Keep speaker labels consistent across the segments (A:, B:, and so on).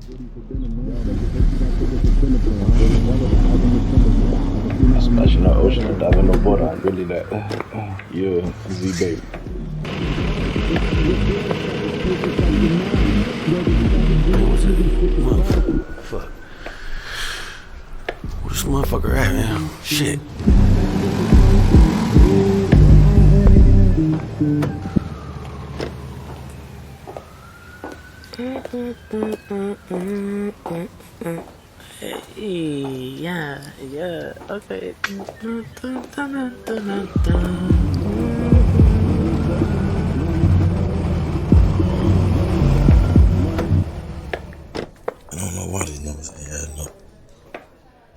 A: Splashing the ocean and diving no water. I'm really that. Yeah, Z baby.
B: Fuck. Where this motherfucker at, man? Shit. Hey, yeah, okay. I don't know why these numbers ain't adding up.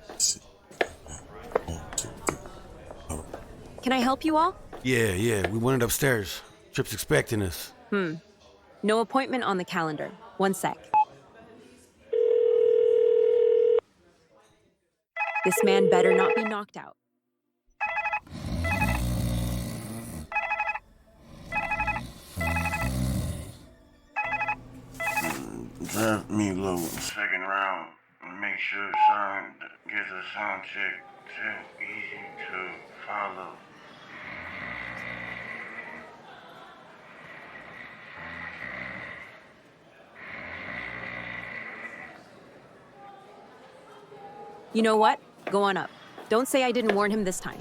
B: Let's see. 1, 2, 3. All right.
C: Can I help you all?
B: Yeah, we went upstairs. Trip's expecting us.
C: No appointment on the calendar. 1 sec. This man better not be knocked out.
B: Draft me low. Second round. Make sure Sean gets a sound check. Easy to follow.
C: You know what? Go on up. Don't say I didn't warn him this time.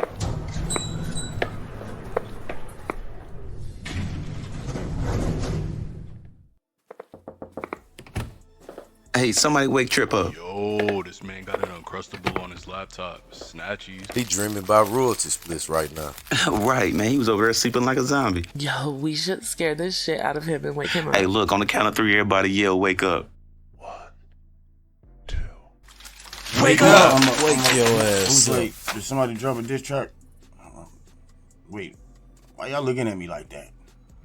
D: Hey, somebody wake Trip up.
E: Yo, this man got an Uncrustable on his laptop. Snatchies.
F: He dreaming about royalty splits right now.
D: Right, man. He was over there sleeping like a zombie.
G: Yo, we should scare this shit out of him and wake him up.
D: Hey, look, on the count of 3, everybody yell, wake up.
E: 1, 2.
D: Wake up!
F: Wake your ass up.
B: Wait, did somebody drop a diss track? Wait, why y'all looking at me like that?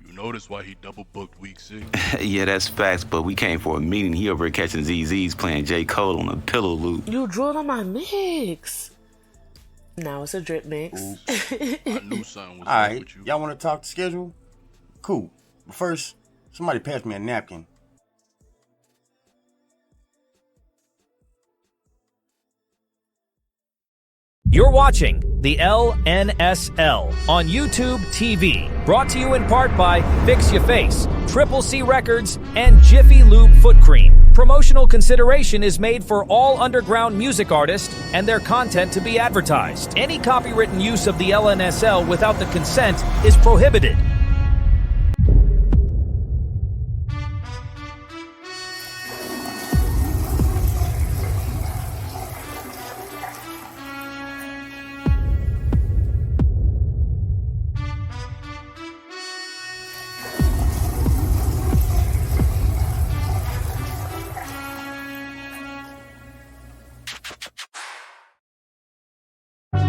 E: You notice why he double booked week 6?
D: Yeah, that's facts, but we came for a meeting. He over here catching ZZ's playing J. Cole on a pillow loop.
G: You drilled on my mix. Now it's a drip mix.
E: I knew something was
B: All
E: wrong
B: right,
E: with you.
B: y'all want to talk the schedule? Cool. But first, somebody pass me a napkin.
H: You're watching the LNSL on YouTube TV, brought to you in part by Fix Your Face, Triple C Records, and Jiffy Lube Foot Cream. Promotional consideration is made for all underground music artists and their content to be advertised. Any copywritten use of the LNSL without the consent is prohibited.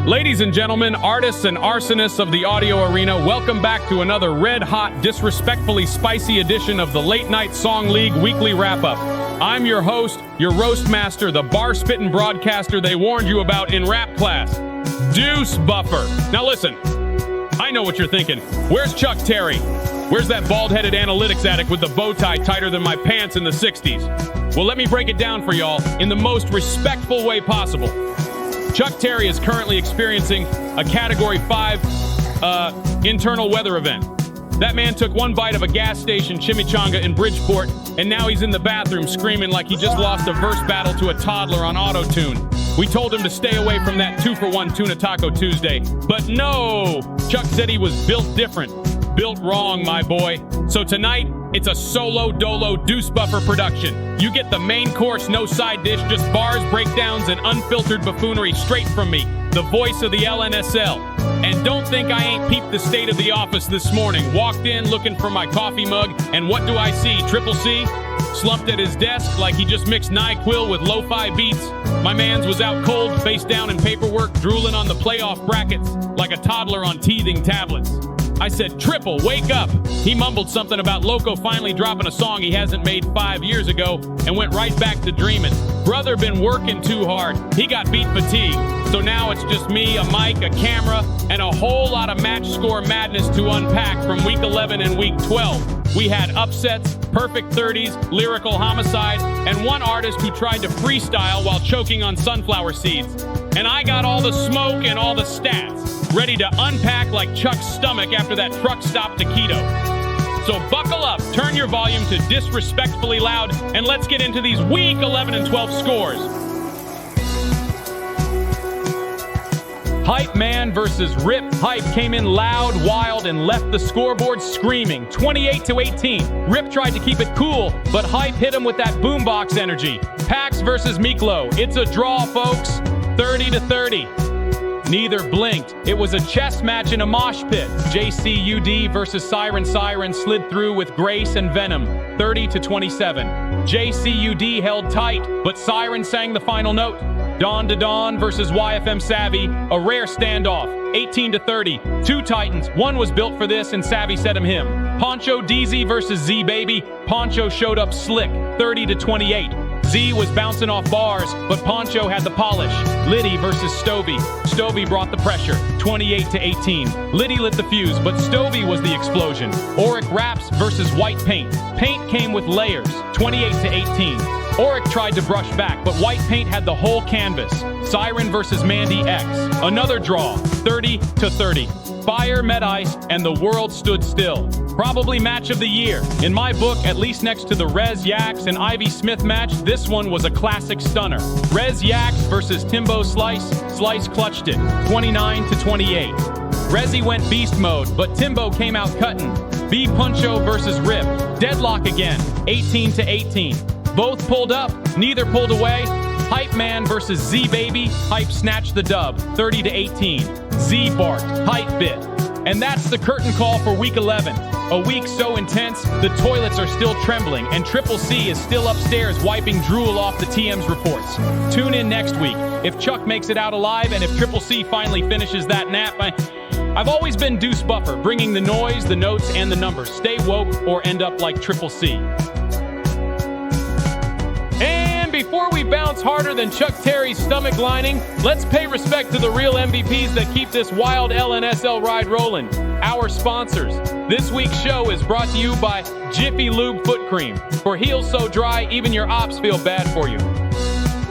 I: Ladies and gentlemen, artists and arsonists of the audio arena, welcome back to another red-hot, disrespectfully spicy edition of the Late Night Song League Weekly Wrap-Up. I'm your host, your roast master, the bar-spitting broadcaster they warned you about in rap class, Deuce Buffer. Now listen, I know what you're thinking. Where's Chuck Terry? Where's that bald-headed analytics addict with the bow tie tighter than my pants in the 60s? Well, let me break it down for y'all in the most respectful way possible. Chuck Terry is currently experiencing a Category 5 internal weather event. That man took one bite of a gas station chimichanga in Bridgeport, and now he's in the bathroom screaming like he just lost a verse battle to a toddler on auto-tune. We told him to stay away from that 2-for-1 Tuna Taco Tuesday, but no! Chuck said he was built different. Built wrong, my boy. So tonight, it's a solo dolo Deuce Buffer production. You get the main course, no side dish, just bars, breakdowns, and unfiltered buffoonery straight from me, the voice of the LNSL. And don't think I ain't peeped the state of the office this morning. Walked in looking for my coffee mug, and what do I see? Triple C? Slumped at his desk like he just mixed NyQuil with lo-fi beats. My mans was out cold, face down in paperwork, drooling on the playoff brackets like a toddler on teething tablets. I said, Triple, wake up. He mumbled something about Loco finally dropping a song he hasn't made 5 years ago and went right back to dreaming. Brother been working too hard. He got beat fatigue. So now it's just me, a mic, a camera, and a whole lot of match score madness to unpack from week 11 and week 12. We had upsets, perfect 30s, lyrical homicide, and one artist who tried to freestyle while choking on sunflower seeds. And I got all the smoke and all the stats, ready to unpack like Chuck's stomach after that truck stop taquito. So buckle up, turn your volume to disrespectfully loud, and let's get into these week 11 and 12 scores. Hype Man versus Rip. Hype came in loud, wild, and left the scoreboard screaming, 28-18. Rip tried to keep it cool, but Hype hit him with that boombox energy. Pax versus Miklo. It's a draw, folks. 30-30. Neither blinked. It was a chess match in a mosh pit. JCUD versus Siren. Siren slid through with grace and venom. 30-27. JCUD held tight, but Siren sang the final note. Dawn to Dawn versus YFM Savvy, a rare standoff, 18-30. Two Titans, one was built for this and Savvy set him. Poncho DZ versus Z Baby, Poncho showed up slick, 30-28. Z was bouncing off bars, but Poncho had the polish. Liddy versus Stovey. Stovey brought the pressure, 28-18. Liddy lit the fuse, but Stovey was the explosion. Auric Raps versus White Paint. Paint came with layers, 28-18. Auric tried to brush back, but White Paint had the whole canvas. Siren versus Mandy X. Another draw, 30-30. Fire met ice, and the world stood still. Probably match of the year. In my book, at least next to the Rez Yaks and Ivy Smith match, this one was a classic stunner. Rez Yaks versus Timbo Slice. Slice clutched it, 29-28. Rezzy went beast mode, but Timbo came out cutting. B Puncho versus Rip. Deadlock again, 18-18. Both pulled up, neither pulled away. Hype Man versus Z Baby. Hype snatched the dub, 30-18. Z barked, Hype bit. And that's the curtain call for week 11. A week so intense, the toilets are still trembling, and Triple C is still upstairs wiping drool off the TM's reports. Tune in next week. If Chuck makes it out alive, and if Triple C finally finishes that nap, I've always been Deuce Buffer, bringing the noise, the notes, and the numbers. Stay woke or end up like Triple C. Before we bounce harder than Chuck Terry's stomach lining, let's pay respect to the real MVPs that keep this wild LNSL ride rolling. Our sponsors. This week's show is brought to you by Jiffy Lube Foot Cream. For heels so dry, even your ops feel bad for you.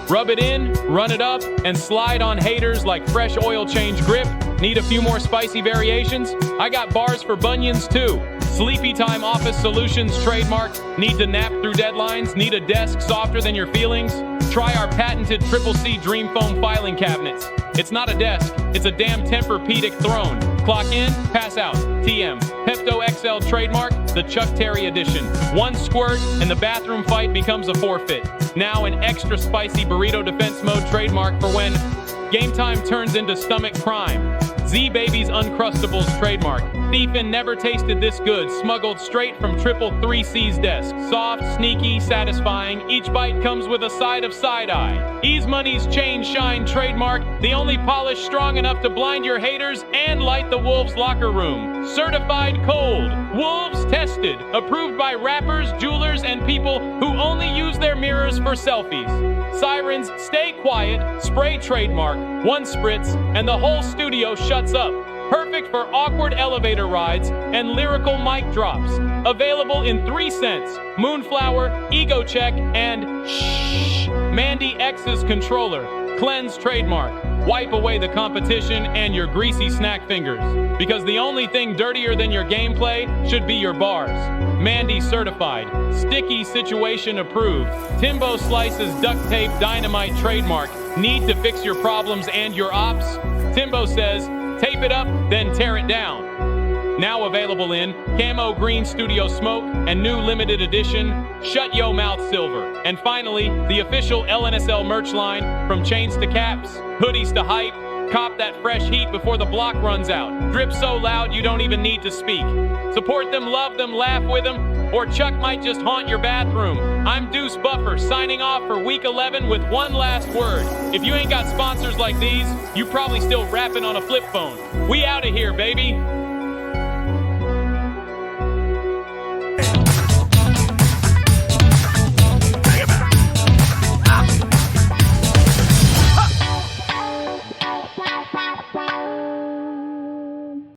I: Rub it in, run it up, and slide on haters like fresh oil change grip. Need a few more spicy variations? I got bars for bunions too. Sleepy Time Office Solutions trademark. Need to nap through deadlines? Need a desk softer than your feelings? Try our patented Triple C Dream Foam filing cabinets. It's not a desk, it's a damn Tempur-Pedic throne. Clock in, pass out. TM. Pepto XL trademark, the Chuck Terry edition. One squirt and the bathroom fight becomes a forfeit. Now an extra spicy burrito defense mode trademark for when game time turns into stomach crime. Z Baby's Uncrustables trademark. Thiefin' never tasted this good, smuggled straight from Triple 3C's desk. Soft, sneaky, satisfying, each bite comes with a side of side-eye. Ease Money's Chain Shine trademark, the only polish strong enough to blind your haters and light the Wolves' locker room. Certified cold, Wolves tested, approved by rappers, jewelers, and people who only use their mirrors for selfies. Sirens Stay Quiet, spray trademark, one spritz, and the whole studio shuts up. Perfect for awkward elevator rides and lyrical mic drops. Available in 3 cents. Moonflower, Ego Check, and Shh, Mandy X's controller. Cleanse trademark. Wipe away the competition and your greasy snack fingers. Because the only thing dirtier than your gameplay should be your bars. Mandy certified. Sticky situation approved. Timbo Slice's duct tape dynamite trademark. Need to fix your problems and your ops? Timbo says, tape it up, then tear it down. Now available in Camo Green Studio Smoke and new limited edition Shut Yo Mouth Silver. And finally, the official LNSL merch line from chains to caps, hoodies to hype. Cop that fresh heat before the block runs out. Drip so loud you don't even need to speak. Support them, love them, laugh with them, or Chuck might just haunt your bathroom. I'm Deuce Buffer signing off for week 11 with one last word. If you ain't got sponsors like these, you probably still rapping on a flip phone. We out of here, baby.